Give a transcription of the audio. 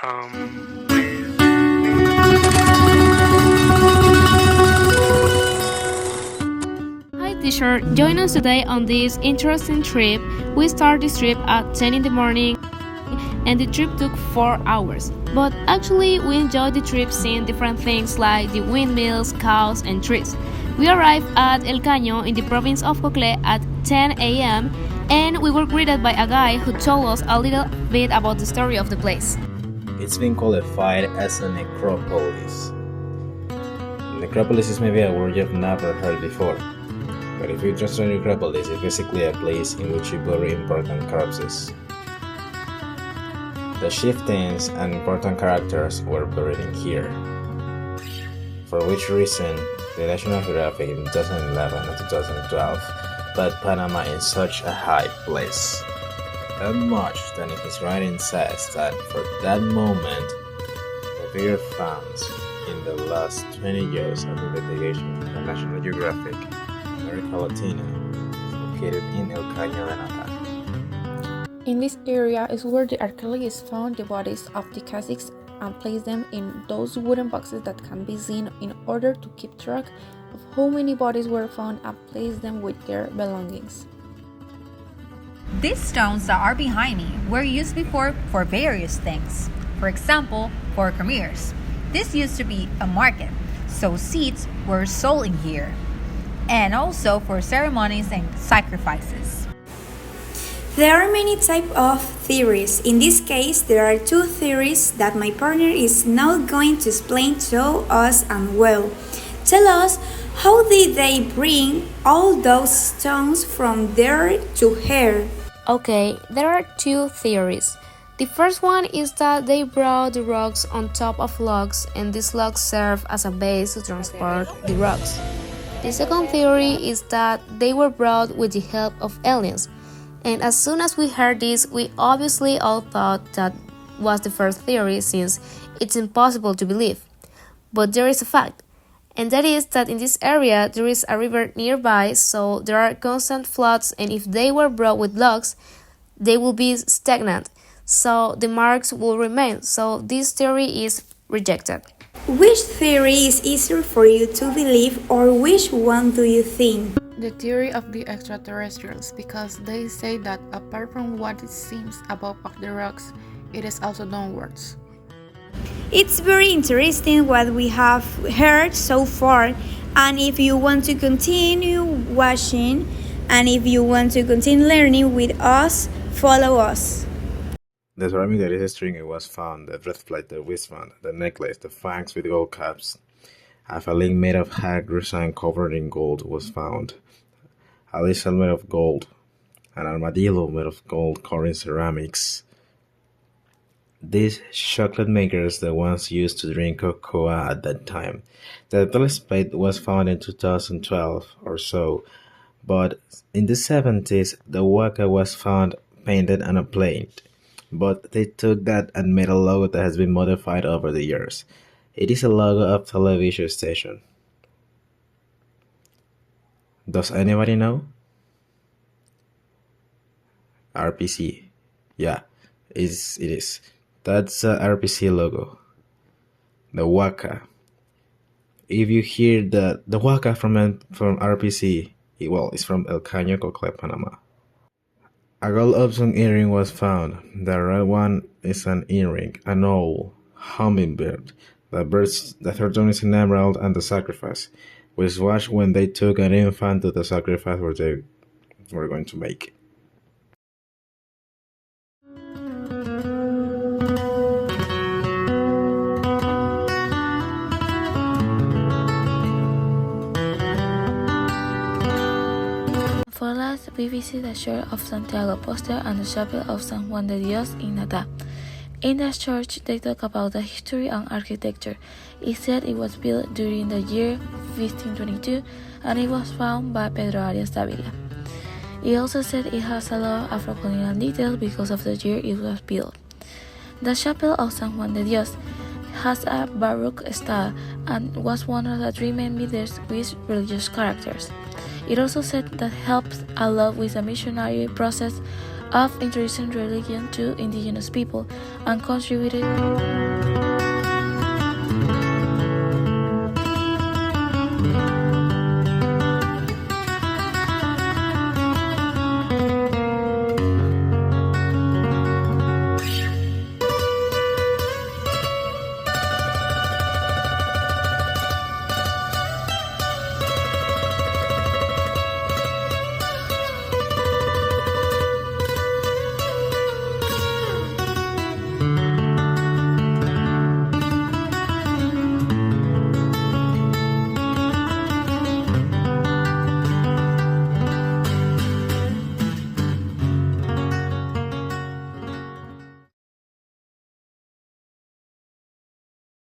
come. Hi teacher, join us today on this interesting trip. We start this trip at 10 in the morning and the trip took 4 hours. But actually we enjoyed the trip seeing different things like the windmills, cows and trees. We arrived at El Caño in the province of Cocle at 10 a.m. and we were greeted by a guy who told us a little bit about the story of the place. It's been qualified as a necropolis. Necropolis is maybe a word you've never heard before, but if you trust a necropolis, it's basically a place in which you bury important corpses. The chieftains and important characters were buried in here, for which reason the National Geographic in 2011 and 2012 put Panama in such a high place. That much that in his writing says that for that moment, the figure found in the last 20 years of investigation by National Geographic, America Latina, is located in El Caño, Granada. In this area is where the archaeologists found the bodies of the caciques and placed them in those wooden boxes that can be seen in order to keep track of how many bodies were found and place them with their belongings. These stones that are behind me were used before for various things. For example, for commerce. This used to be a market, so seeds were sold in here. And also for ceremonies and sacrifices. There are many types of theories. In this case, there are two theories that my partner is now going to explain to us and well. Tell us, how did they bring all those stones from there to here? Okay, there are two theories. The first one is that they brought the rocks on top of logs and these logs serve as a base to transport the rocks. The second theory is that they were brought with the help of aliens. And as soon as we heard this, we obviously all thought that was the first theory since it's impossible to believe. But there is a fact, and that is that in this area there is a river nearby, so there are constant floods, and if they were brought with logs, they will be stagnant, so the marks will remain, so this theory is rejected. Which theory is easier for you to believe, or which one do you think? The theory of the extraterrestrials, because they say that apart from what it seems above of the rocks, it is also downwards. It's very interesting what we have heard so far, and if you want to continue watching and if you want to continue learning with us, follow us. The ceramic that is string was found, the breastplate, the wristband, the necklace, the fangs with gold caps. A phalanx made of hag resin covered in gold was found. A lizard made of gold. An armadillo made of gold colored ceramics. These chocolate makers, the ones used to drink cocoa at that time. The breastplate was found in 2012 or so, but in the 70s the waka was found painted on a plate. But they took that and made a logo that has been modified over the years. It is a logo of television station. Does anybody know? RPC. Yeah, it is. That's a RPC logo. The waka. If you hear the waka from RPC, it's from El Caño, Cocle, Panama. A gold option earring was found. The red one is an earring, an owl, hummingbird. The third one is an emerald and the sacrifice, which was when they took an infant to the sacrifice where they were going to make. For last, we visit the church of Santiago Apóstol and the chapel of San Juan de Dios in Natá. In the church, they talk about the history and architecture. It said it was built during the year 1522 and it was found by Pedro Arias Davila. It also said it has a lot of Afro-colonial details because of the year it was built. The chapel of San Juan de Dios has a Baroque style and was one of the three main buildings with religious characters. It also said that helps a lot with the missionary process of introducing religion to indigenous people and contributed